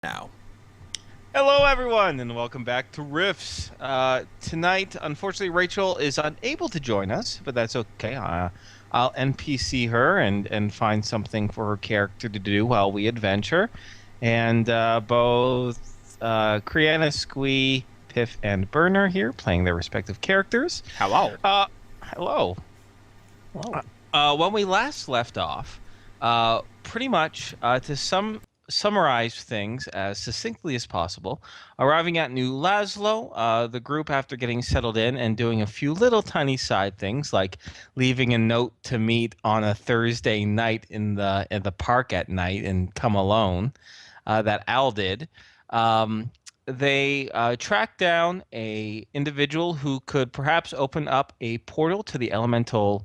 Now. Hello, everyone, and welcome back to Riffs. Tonight, unfortunately, Rachel is unable to join us, but that's okay. I'll NPC her and find something for her character to do while we adventure. And both Kriana, Squee, Piff, and Burner here playing their respective characters. Hello. Uh, Hello. Hello. When we last left off, pretty much to summarize things as succinctly as possible, arriving at New Laszlo, the group, after getting settled in and doing a few little tiny side things like leaving a note to meet on a Thursday night in the park at night and come alone, that Al did. Um, they tracked down a individual who could perhaps open up a portal to the elemental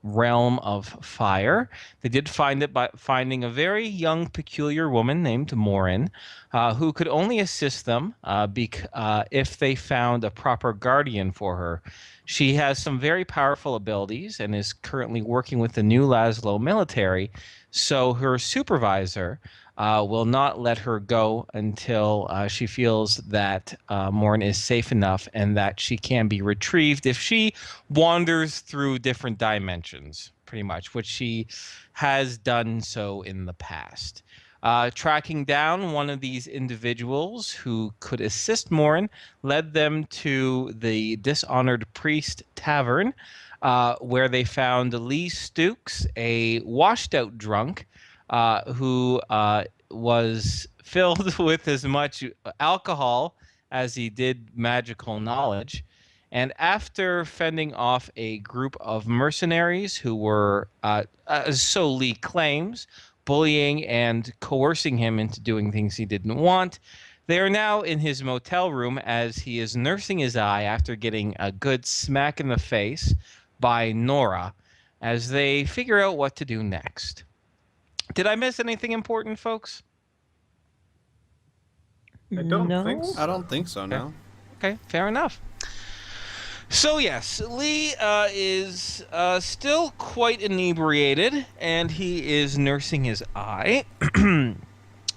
realm of fire. They did find it by finding a very young, peculiar woman named Morin, who could only assist them if they found a proper guardian for her. She has some very powerful abilities and is currently working with the New Laszlo military, so her supervisor will not let her go until she feels that Morn is safe enough and that she can be retrieved if she wanders through different dimensions, pretty much, which she has done so in the past. Tracking down one of these individuals who could assist Morin led them to the Dishonored Priest Tavern, where they found Lee Stooks, a washed out drunk who was filled with as much alcohol as he did magical knowledge. And after fending off a group of mercenaries who were, so Lee claims, bullying and coercing him into doing things he didn't want, they are now in his motel room as he is nursing his eye after getting a good smack in the face by Nora as they figure out what to do next. Did I miss anything important, folks? I don't No. think so. I don't think so, Okay, no. okay, fair enough. So yes, Lee is still quite inebriated, and he is nursing his eye.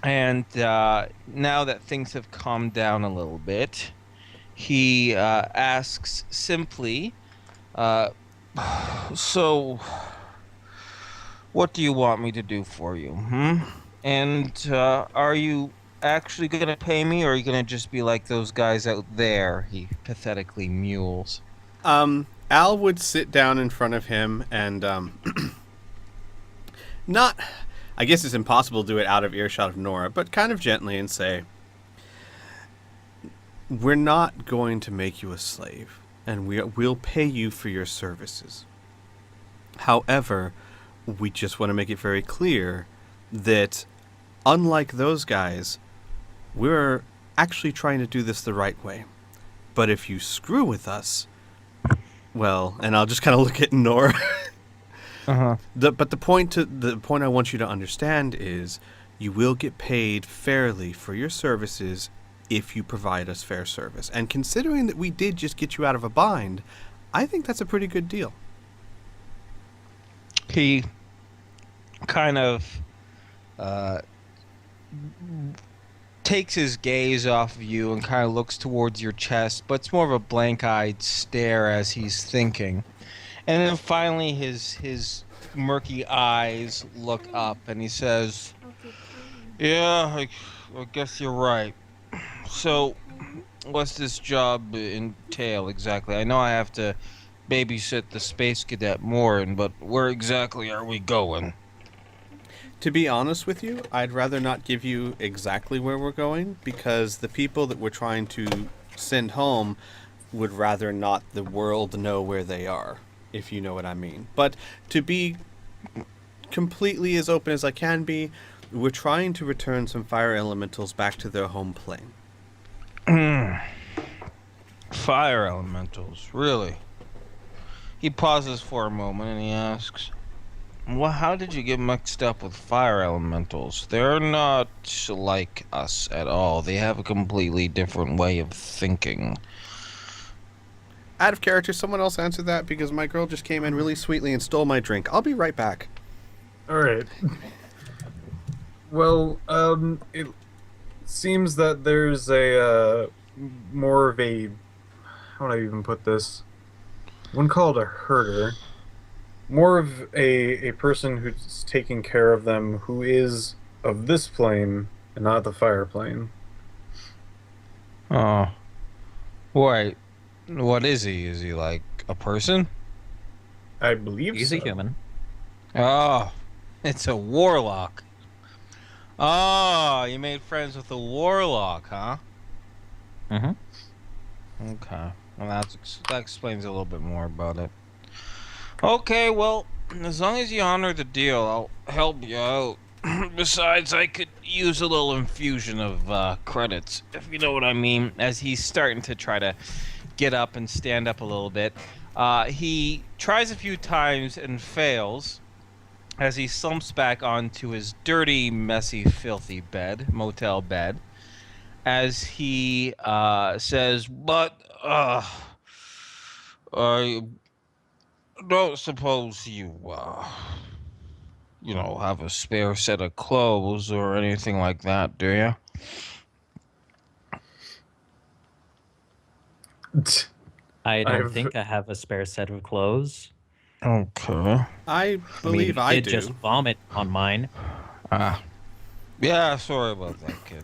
And now that things have calmed down a little bit, he asks simply, uh, "So, what do you want me to do for you? Hmm? And are you actually going to pay me, or are you going to just be like those guys out there?" He pathetically mules. Al would sit down in front of him and not. I guess it's impossible to do it out of earshot of Nora, but kind of gently and say, "We're not going to make you a slave, and we'll pay you for your services. However, we just want to make it very clear that, unlike those guys, we're actually trying to do this the right way. But if you screw with us, well," and I'll just kind of look at Nora. Uh-huh. But the point I want you to understand is you will get paid fairly for your services if you provide us fair service. And considering that we did just get you out of a bind, I think that's a pretty good deal. He kind of uh, takes his gaze off of you and kind of looks towards your chest, but it's more of a blank-eyed stare as he's thinking. And then finally his murky eyes look up and he says, "Yeah, I guess you're right. So, what's this job entail exactly? I know I have to babysit the Space Cadet Morin, but where exactly are we going?" To be honest with you, I'd rather not give you exactly where we're going because the people that we're trying to send home would rather not the world know where they are, if you know what I mean. But to be completely as open as I can be, we're trying to return some fire elementals back to their home plane. Fire elementals, really? He pauses for a moment and he asks, "Well, how did you get mixed up with fire elementals? They're not like us at all. They have a completely different way of thinking." Out of character, someone else answer that because my girl just came in really sweetly and stole my drink. I'll be right back. All right. Well, seems that there's a more of a how would I even put this? I wouldn't call it a herder, more of a person who's taking care of them who is of this plane and not the fire plane. Oh, wait. What is he? Is he like a person? I believe He's a so. human. Oh, it's a warlock. Oh, you made friends with a warlock, huh? Mm-hmm. Okay. Well, that explains a little bit more about it. Okay, well, as long as you honor the deal, I'll help you out. Besides, I could use a little infusion of credits, if you know what I mean, as he's starting to try to get up and stand up a little bit. He tries a few times and fails as he slumps back onto his dirty, messy, filthy motel bed, as he says, but I don't suppose you have a spare set of clothes or anything like that, do you? I don't I've think I have a spare set of clothes. Okay. I I mean, believe he I did just do. vomit on mine. Ah, yeah, sorry about that, kid.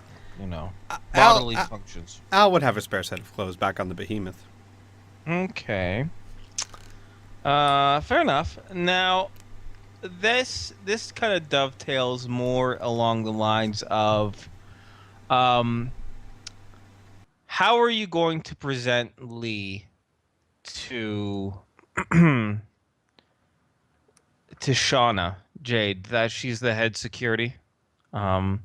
Al, Bodily functions. Al would have a spare set of clothes back on the behemoth. Okay. Fair enough. Now, this kind of dovetails more along the lines of, um, how are you going to present Lee to to Shauna Jade that she's the head security? Um,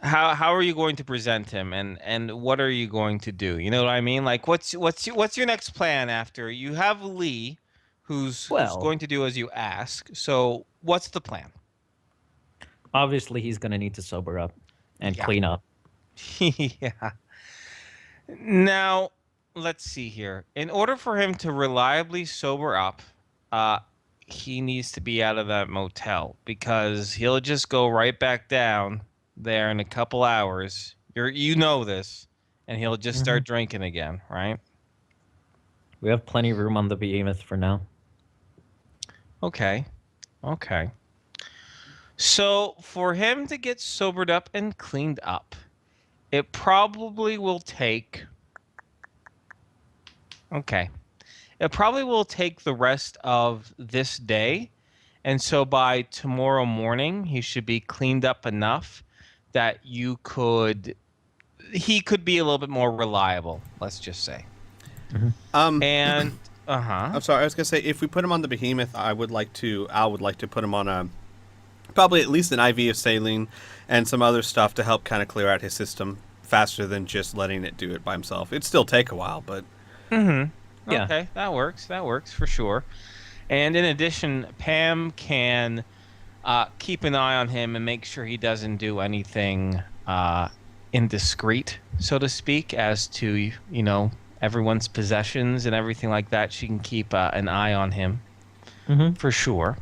how are you going to present him, and what are you going to do? You know what I mean? Like, what's your next plan after you have Lee, who's Well, going to do as you ask? So what's the plan? obviously he's gonna need to sober up and Yeah. clean up. Yeah. Now, let's see here. In order for him to reliably sober up, uh, he needs to be out of that motel because he'll just go right back down there in a couple hours. You know this, and he'll just Hmm. start drinking again, right? We have plenty of room on the behemoth for now. Okay. Okay. So, for him to get sobered up and cleaned up, it probably will take. Okay. It probably will take the rest of this day. And so by tomorrow morning, he should be cleaned up enough that he could be a little bit more reliable, let's just say. Hmm. Um, And, uh-huh. I'm sorry. I was gonna say if we put him on the behemoth, Al would like to put him on a probably at least an IV of saline and some other stuff to help kind of clear out his system faster than just letting it do it by himself. It'd still take a while, but Mm-hmm. Yeah. Okay, that works. That works for sure. And in addition, Pam can keep an eye on him and make sure he doesn't do anything indiscreet, so to speak, as to, everyone's possessions and everything like that. She can keep an eye on him Hmm. for sure.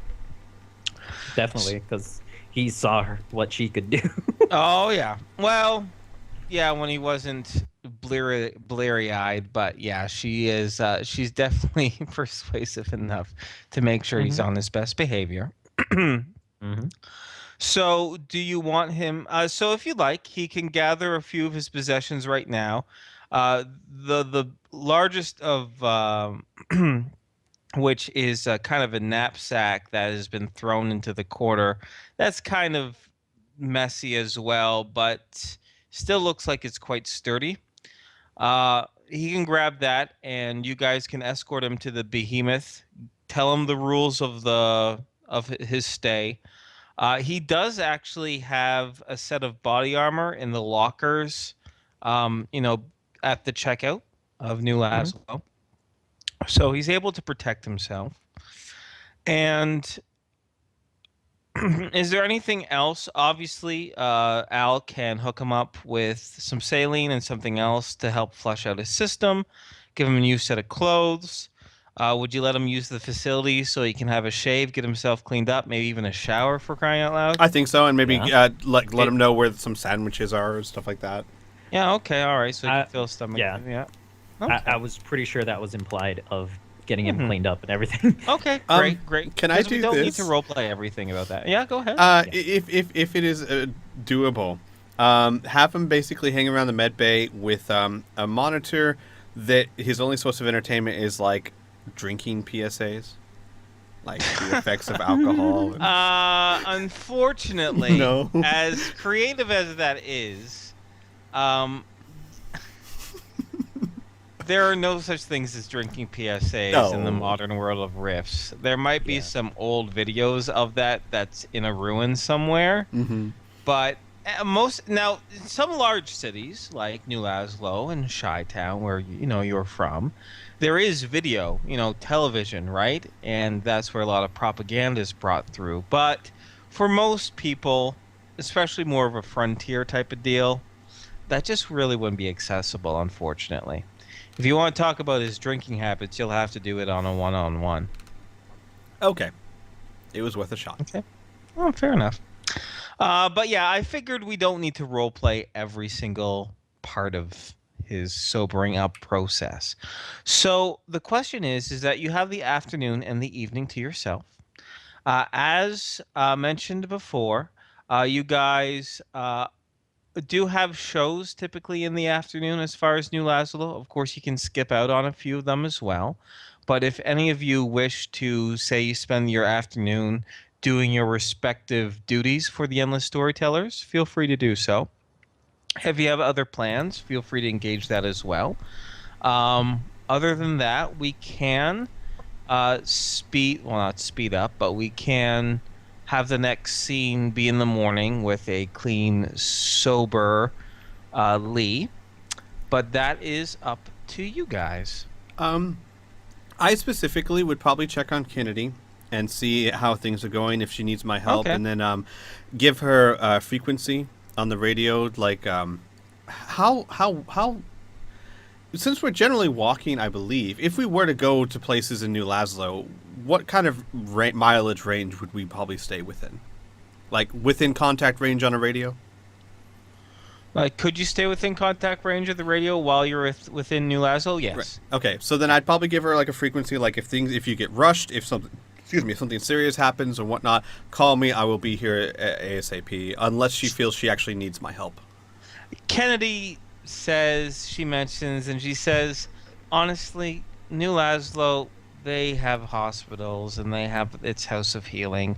Definitely, because he saw what she could do. Oh, yeah. Well, yeah, when he wasn't bleary-eyed, but yeah, she's definitely persuasive enough to make sure he's Hmm. on his best behavior. Hmm. So, do you want him? So, if you like, he can gather a few of his possessions right now. The largest of which is kind of a knapsack that has been thrown into the corner. That's kind of messy as well, but still looks like it's quite sturdy. He can grab that, and you guys can escort him to the behemoth. Tell him the rules of his stay. He does actually have a set of body armor in the lockers, um, you know, at the checkout of New Hmm. Laszlo. So he's able to protect himself. And is there anything else? Obviously, Al can hook him up with some saline and something else to help flush out his system, give him a new set of clothes. Would you let him use the facility so he can have a shave, get himself cleaned up, maybe even a shower for crying out loud? I think so, and maybe Yeah. let him know where some sandwiches are and stuff like that. Yeah, okay, all right. So he I- can fill his stomach. yeah. Yeah. Okay. I was pretty sure that was implied of getting him Mhm. cleaned up and everything. Okay, Um, great. can I 'Cause we do don't need this? to roleplay everything about that. Yeah, go ahead. If it is doable, have him basically hang around the med bay with a monitor that his only source of entertainment is like drinking PSAs, like the effects of alcohol. Unfortunately, No. as creative as that is, um, there are no such things as drinking PSAs in the No. modern world of Rifts. There might be Yeah. some old videos of that's in a ruin somewhere, Mm-hmm. but most now in some large cities like New Laszlo and Chi-Town, where you're from, there is video, television, right? And that's where a lot of propaganda is brought through. But for most people, especially more of a frontier type of deal, that just really wouldn't be accessible, unfortunately. If you want to talk about his drinking habits, you'll have to do it on a one-on-one. Okay, it was worth a shot. Okay. Well, fair enough. But yeah, I figured we don't need to roleplay every single part of his sobering up process. So the question is that you have the afternoon and the evening to yourself. As mentioned before, you guys do have shows typically in the afternoon as far as New Laszlo. Of course, you can skip out on a few of them as well. But if any of you wish to, say, you spend your afternoon doing your respective duties for the Endless Storytellers, feel free to do so. If you have other plans, feel free to engage that as well. Other than that, we can not speed up, but we can have the next scene be in the morning with a clean, sober Lee. But that is up to you guys. I specifically would probably check on Kennedy and see how things are going, if she needs my help, Okay. and then give her frequency on the radio. Like, how? Since we're generally walking, I believe, if we were to go to places in New Laszlo, what kind of mileage range would we probably stay within? Like within contact range on a radio? Could you stay within contact range of the radio while you're within New Laszlo? Yes. Right. Okay, so then I'd probably give her like a frequency, like if you get rushed, if something serious happens or whatnot, call me. I will be here ASAP, unless she feels she actually needs my help. Kennedy she mentions, honestly, New Laszlo, they have hospitals and they have its House of Healing.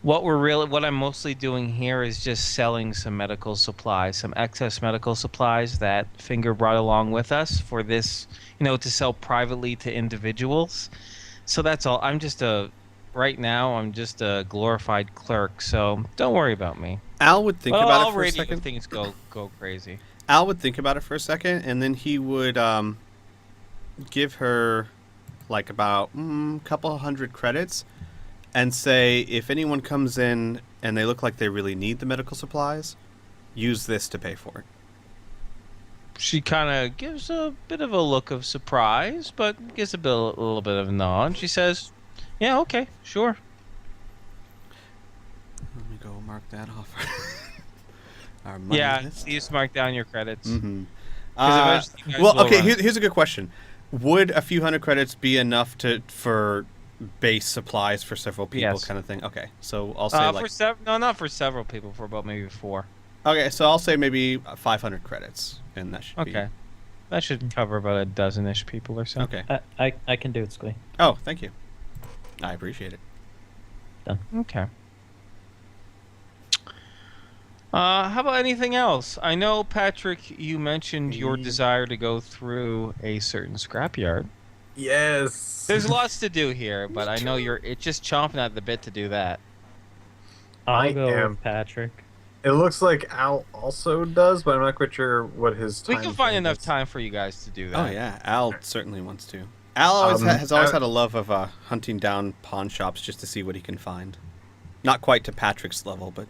What I'm mostly doing here is just selling some medical supplies, some excess medical supplies that Finger brought along with us for this, to sell privately to individuals. So that's all. Right now, I'm just a glorified clerk, so don't worry about me. Al would think about it for a radio second. things go crazy. Al would think about it for a second, and then he would give her like about a couple hundred credits and say, if anyone comes in and they look like they really need the medical supplies, use this to pay for it. She kind of gives a bit of a look of surprise, but gives a little bit of a nod. She says, yeah, okay, sure. Let me go mark that off. Our money Yeah, list. you just mark down your credits. Mm-hmm. 'Cause eventually you guys Well, will okay. run. Here's a good question: would a few hundred credits be enough for base supplies for several people, Yes. kind of thing? Okay, so I'll say not for several people, for about maybe 4. okay, so I'll say maybe 500 credits, and that should be Okay. That should cover about a dozen-ish people or so. okay. I can do it, Squee. Oh, thank you. I appreciate it. Okay. How about anything else? I know, Patrick, you mentioned your desire to go through a certain scrapyard. Yes. There's lots to do here, but I know you're just chomping at the bit to do that. I I'll go am. with Patrick. It looks like Al also does, but I'm not quite sure what his We time can find frame enough is. time for you guys to do that. Oh yeah, Al certainly wants to. Al always has always had a love of hunting down pawn shops just to see what he can find. Not quite to Patrick's level, but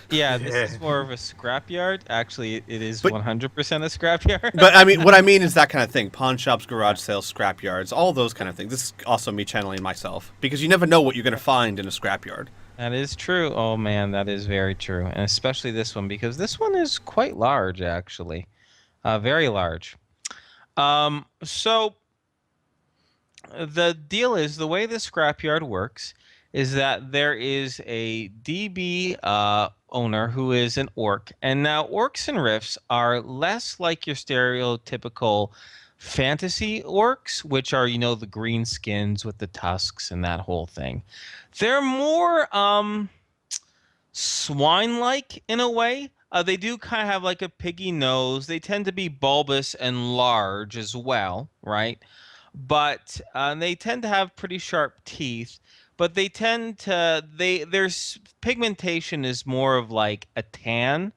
Yeah, this Yeah. is more of a scrapyard. Actually, it is But- 100% a scrapyard. But I mean, what I mean is that kind of thing: pawn shops, garage sales, scrapyards, all those kind of things. This is also me channeling myself because you never know what you're going to find in a scrapyard. That is true. Oh man, that is very true, and especially this one because this one is quite large, actually, very large. So the deal is the way the scrapyard works is that there is a DB owner who is an orc, and now orcs and rifts are less like your stereotypical fantasy orcs, which are the green skins with the tusks and that whole thing. They're more swine-like in a way. They do kind of have like a piggy nose. They tend to be bulbous and large as well, right? But they tend to have pretty sharp teeth. But they tend to their pigmentation is more of like a tan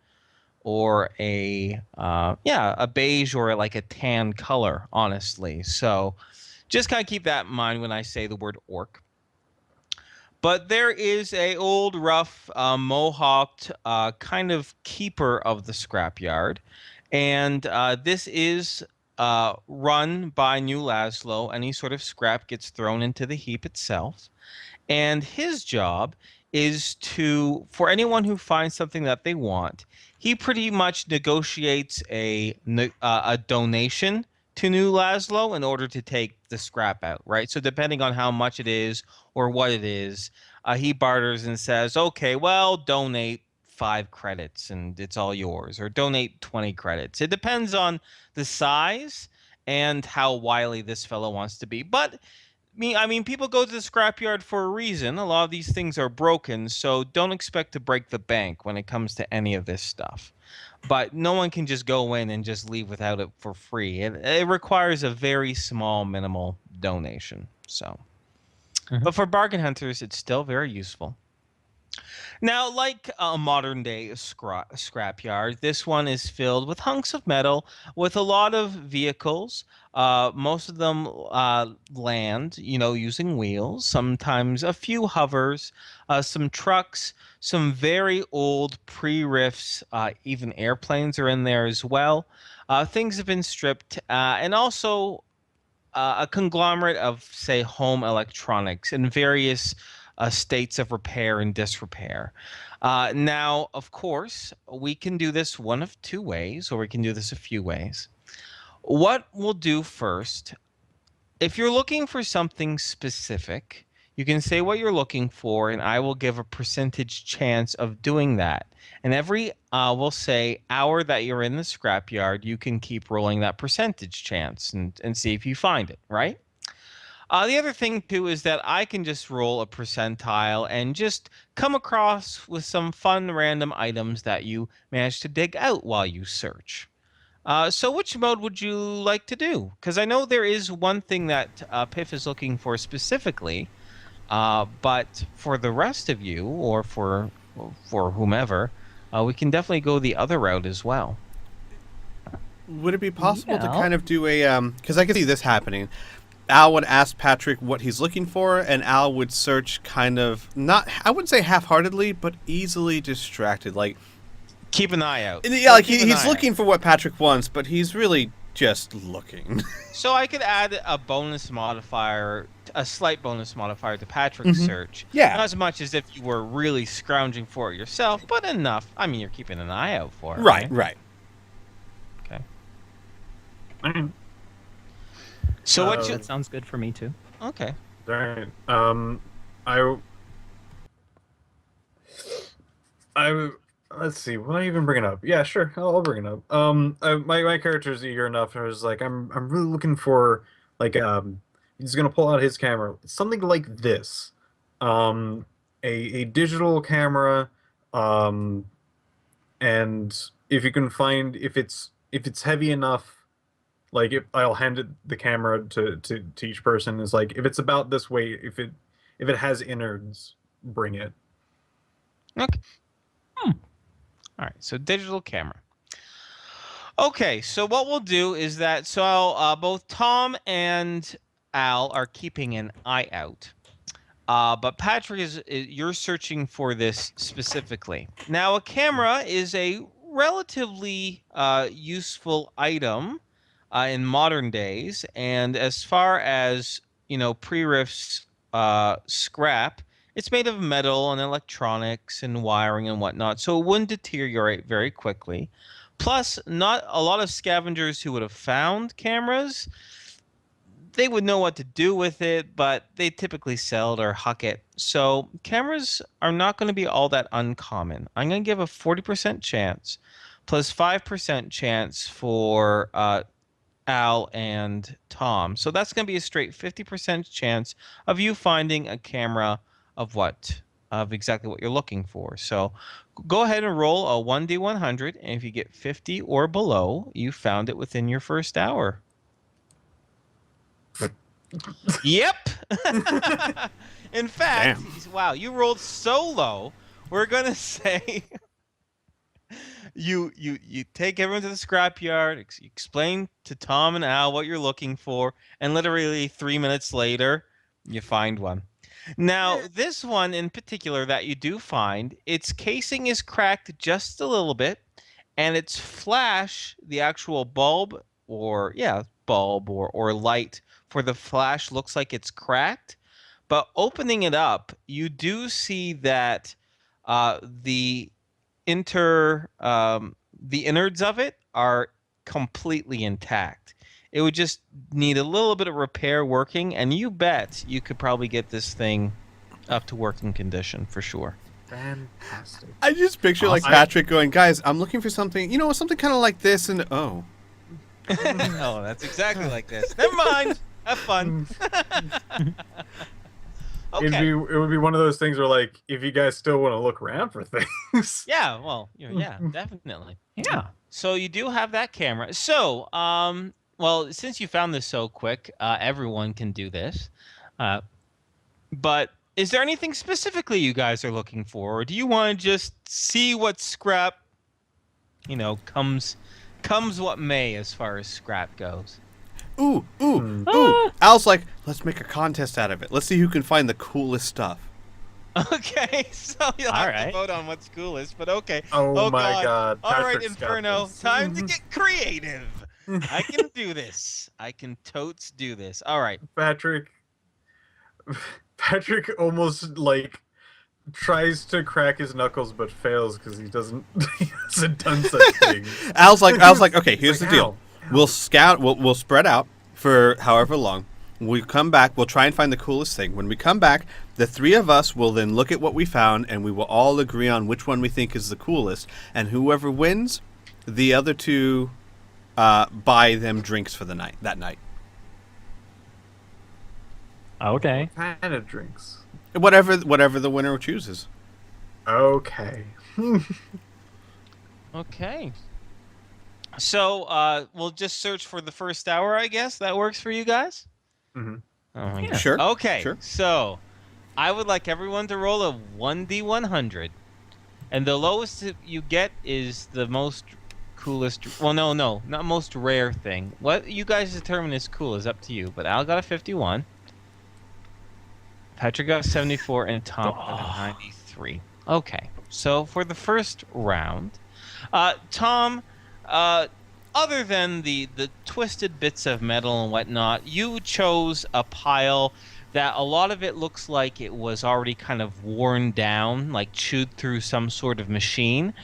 or a beige or like a tan color, honestly. So just kind of keep that in mind when I say the word orc. But there is a old, rough, mohawked kind of keeper of the scrapyard, and this is run by New Laszlo. Any sort of scrap gets thrown into the heap itself, and his job is for anyone who finds something that they want, he pretty much negotiates a donation to New Laszlo in order to take the scrap out, right? So depending on how much it is or what it is, he barters and says, okay, well, donate 5 credits and it's all yours, or donate 20 credits. It depends on the size and how wily this fellow wants to be. But I mean, people go to the scrapyard for a reason. A lot of these things are broken, so don't expect to break the bank when it comes to any of this stuff. But no one can just go in and just leave without it for free. It requires a very small, minimal donation. So, but for bargain hunters, it's still very useful. Now, like a modern day scrapyard, this one is filled with hunks of metal, with a lot of vehicles. Most of them land, using wheels. Sometimes a few hovers, some trucks, some very old pre-riffs, even airplanes are in there as well. Things have been stripped, and also a conglomerate of, say, home electronics in various states of repair and disrepair. Now, of course, we can do this one of two ways, or we can do this a few ways. What we'll do first, if you're looking for something specific, you can say what you're looking for, and I will give a percentage chance of doing that. And every, we'll say, hour that you're in the scrapyard, you can keep rolling that percentage chance and see if you find it, right? The other thing, too, is that I can just roll a percentile and just come across with some fun random items that you manage to dig out while you search. So which mode would you like to do? Because I know there is one thing that Piff is looking for specifically, but for the rest of you, or for whomever, we can definitely go the other route as well. Would it be possible to Yeah. kind of do a because I could see this happening. Al would ask Patrick what he's looking for, and Al would search kind of not, I wouldn't say half-heartedly, but easily distracted. Like, Keep an eye out. yeah, like Keep an he's eye looking for what Patrick wants, but he's really just looking. So I could add a bonus modifier, a slight bonus modifier to Patrick's search. Yeah. Not as much as if you were really scrounging for it yourself, but enough. I mean, you're keeping an eye out for it. Right, right. Okay. Alright. So what you? That sounds good for me too. Okay. Alright. Let's see. What do I even bring it up? Yeah, sure. I'll bring it up. My character's eager enough. I was like, I'm really looking for like he's gonna pull out his camera, something like this, a digital camera, and if you can find if it's heavy enough. Like, if I'll hand the camera to each person, is like, if it's about this weight, if it has innards, bring it. Okay. All right. So digital camera. Okay. So what we'll do is that both Tom and Al are keeping an eye out. But Patrick you're searching for this specifically. Now, a camera is a relatively useful item in modern days, and as far as pre-riffs scrap, it's made of metal and electronics and wiring and whatnot, so it wouldn't deteriorate very quickly. Plus, not a lot of scavengers who would have found cameras, they would know what to do with it, but they typically sell it or huck it. So cameras are not going to be all that uncommon. I'm going to give a 40% chance plus 5% chance for Al and Tom. So that's going to be a straight 50% chance of you finding a camera of exactly what you're looking for. So go ahead and roll a 1d100, and if you get 50 or below, you found it within your first hour. Yep. In fact, wow, you rolled so low. We're gonna say you take everyone to the scrapyard, explain to Tom and Al what you're looking for, and literally 3 minutes later, you find one. Now, this one in particular that you do find, its casing is cracked just a little bit, and its flash, the actual bulb or light for the flash looks like it's cracked. But opening it up, you do see that the innards of it are completely intact. It would just need a little bit of repair working, and you bet you could probably get this thing up to working condition for sure. Fantastic. I just picture like Patrick going, guys, I'm looking for something, something kind of like this, and oh, that's exactly like this. Never mind. Have fun. Okay. It would be one of those things where, like, if you guys still want to look around for things. Yeah, well, yeah, definitely. Yeah. So you do have that camera. So, well, since you found this so quick, everyone can do this. But is there anything specifically you guys are looking for, or do you want to just see what scrap, comes what may as far as scrap goes? Ooh. Al's like, let's make a contest out of it. Let's see who can find the coolest stuff. Okay, so you'll have to vote on what's coolest, but okay. Oh my God. All right, Inferno, time to get creative. I can do this. I can totes do this. All right. Patrick almost like tries to crack his knuckles but fails because he hasn't done such things. Al's like, okay, here's the deal. We'll scout. We'll spread out for however long. We'll come back. We'll try and find the coolest thing. When we come back, the three of us will then look at what we found, and we will all agree on which one we think is the coolest. And whoever wins, the other two buy them drinks for that night. Okay. What kind of drinks? Whatever the winner chooses. Okay. Okay. So we'll just search for the first hour, I guess. That works for you guys? Mm-hmm. Oh my Yeah. God. Sure. Okay. Sure. So I would like everyone to roll a 1d100. And the lowest you get is the most coolest. Well, no, not most rare thing. What you guys determine is cool is up to you. But Al got a 51. Patrick got a 74, and Tom got a 93. Okay. So for the first round, Tom, other than the twisted bits of metal and whatnot, you chose a pile that a lot of it looks like it was already kind of worn down, like chewed through some sort of machine.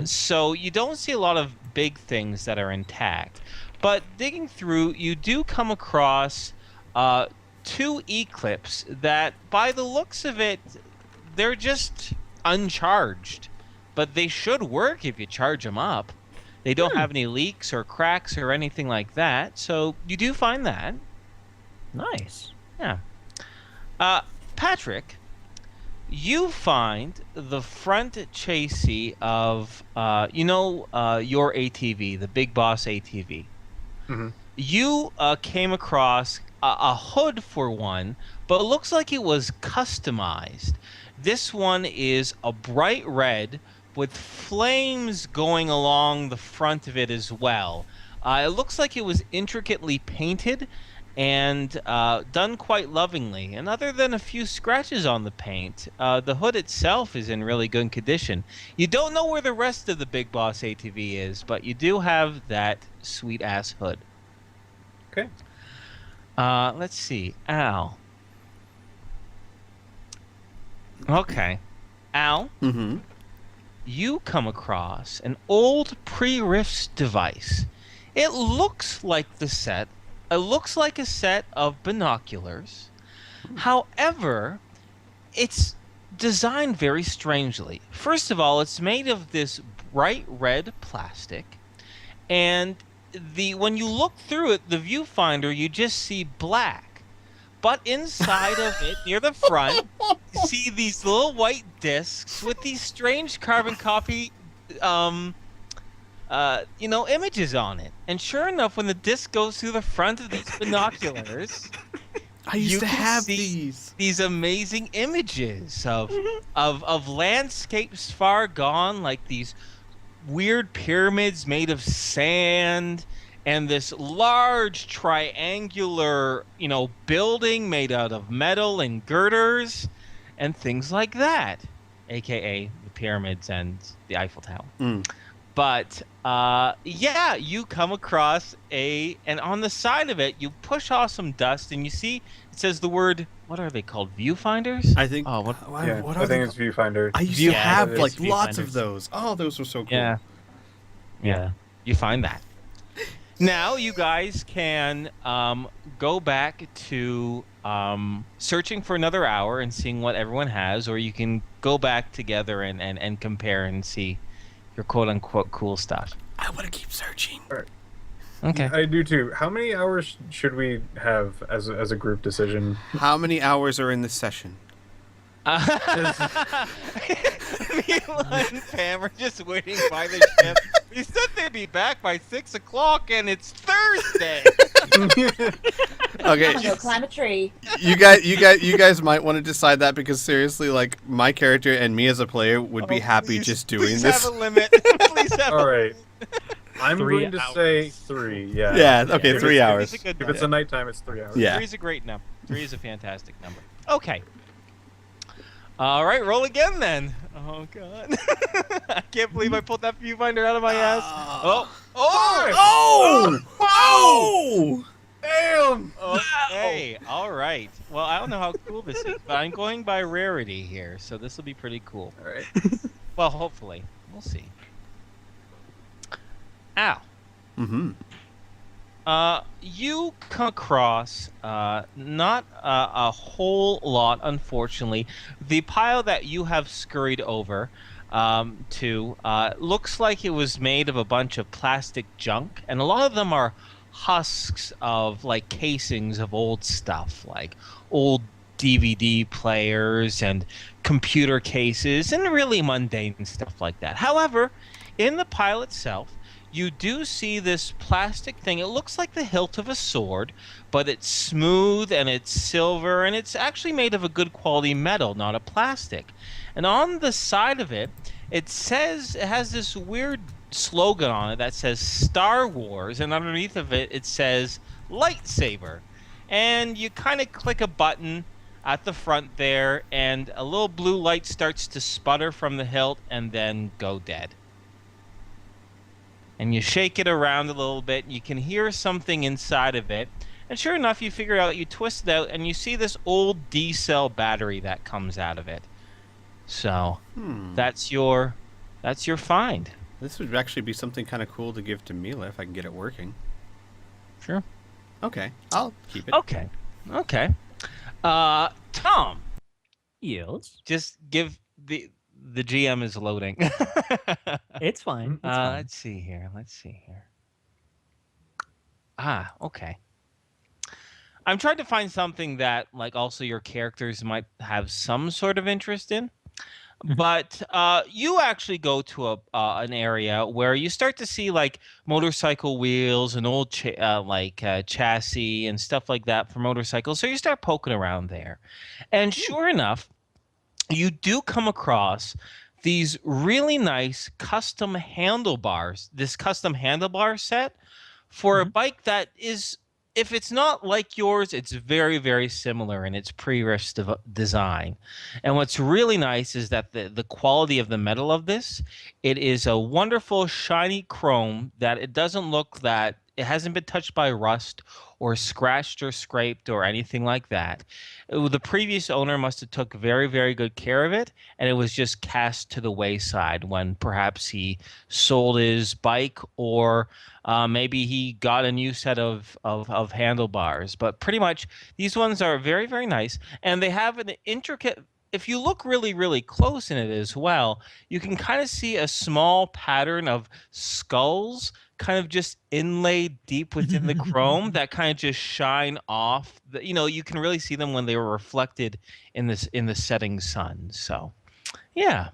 So you don't see a lot of big things that are intact. But digging through, you do come across two E-clips that, by the looks of it, they're just uncharged. But they should work if you charge them up. They don't have any leaks or cracks or anything like that. So you do find that. Nice. Yeah. Patrick, you find the front chassis of, your ATV, the Big Boss ATV. Mm-hmm. You came across a hood for one, but it looks like it was customized. This one is a bright red with flames going along the front of it as well. It looks like it was intricately painted, and done quite lovingly. And other than a few scratches on the paint, the hood itself is in really good condition. You don't know where the rest of the Big Boss ATV is, but you do have that sweet ass hood. Okay. Let's see, Al. Okay, Al. Mm-hmm. You come across an old pre-Rifts device. It looks like it looks like a set of binoculars. However, it's designed very strangely. First of all, it's made of this bright red plastic, and when you look through it, the viewfinder, you just see black. But inside of it, near the front, you see these little white discs with these strange carbon copy, images on it. And sure enough, when the disc goes through the front of these binoculars, I you used to can have see these. amazing images of landscapes far gone, like these weird pyramids made of sand, and this large triangular, building made out of metal and girders and things like that, aka the pyramids and the Eiffel Tower. Mm. But you come across and on the side of it, you push off some dust, and you see it says the word. What are they called? Viewfinders? I think. Oh, what? Yeah, what I are they think it's viewfinder. I used View- to have it's like lots viewfinders. of those. Oh, those were so cool. Yeah. You find that. Now you guys can go back to searching for another hour and seeing what everyone has, or you can go back together and compare and see your quote-unquote cool stuff. I want to keep searching. Okay. I do too. How many hours should we have as a group decision? How many hours are in this session? Mila and Pam are just waiting by the ship. We said they'd be back by 6 o'clock, and it's Thursday. Okay, Go climb a tree. you guys might want to decide that, because seriously, like, my character and me as a player would be happy just doing please this. Have a limit. Please have All a right. I'm 3 going to hours. say 3. Yeah. Yeah. Okay, If 3 it's- hours. Three's a good If it's a nighttime, it's 3 hours. Yeah. 3 is a great number. 3 is a fantastic number. Okay. All right, roll again then. Oh god, I can't believe I pulled that viewfinder out of my ass. Oh. Oh! Oh! Damn! Okay. All right. Well, I don't know how cool this is, but I'm going by rarity here, so this will be pretty cool. All right. Well, hopefully, we'll see. Ow. Mm-hmm. You come across not a whole lot, unfortunately. The pile that you have scurried over to looks like it was made of a bunch of plastic junk, and a lot of them are husks of like casings of old stuff, like old DVD players and computer cases and really mundane stuff like that. However, in the pile itself, you do see this plastic thing. It looks like the hilt of a sword, but it's smooth and it's silver, and it's actually made of a good quality metal, not a plastic. And on the side of it, it has this weird slogan on it that says Star Wars, and underneath of it, it says lightsaber. And you kind of click a button at the front there, and a little blue light starts to sputter from the hilt and then go dead. And you shake it around a little bit, and you can hear something inside of it. And sure enough, you figure out, you twist it out, and you see this old D-cell battery that comes out of it. So, that's your find. This would actually be something kind of cool to give to Mila if I can get it working. Sure. Okay, I'll keep it. Okay. Tom, Yes. just give the GM is loading. It's fine. It's fine. Let's see here. Ah, okay. I'm trying to find something that, like, also your characters might have some sort of interest in. But you actually go to an area where you start to see like motorcycle wheels and old chassis and stuff like that for motorcycles. So you start poking around there, and sure enough, you do come across these really nice custom handlebars. This custom handlebar set for a bike that is if it's not like yours, it's very, very similar in its pre-rest design. And what's really nice is that the quality of the metal of this, it is a wonderful shiny chrome that it doesn't look that it hasn't been touched by rust or scratched or scraped or anything like that. The previous owner must have took very, very good care of it, and it was just cast to the wayside when perhaps he sold his bike or maybe he got a new set of handlebars. But pretty much these ones are very, very nice, and they have an intricate. If you look really, really close in it as well, you can kind of see a small pattern of skulls kind of just inlaid deep within the chrome that kind of just shine off. You can really see them when they were reflected in the setting sun. So, yeah.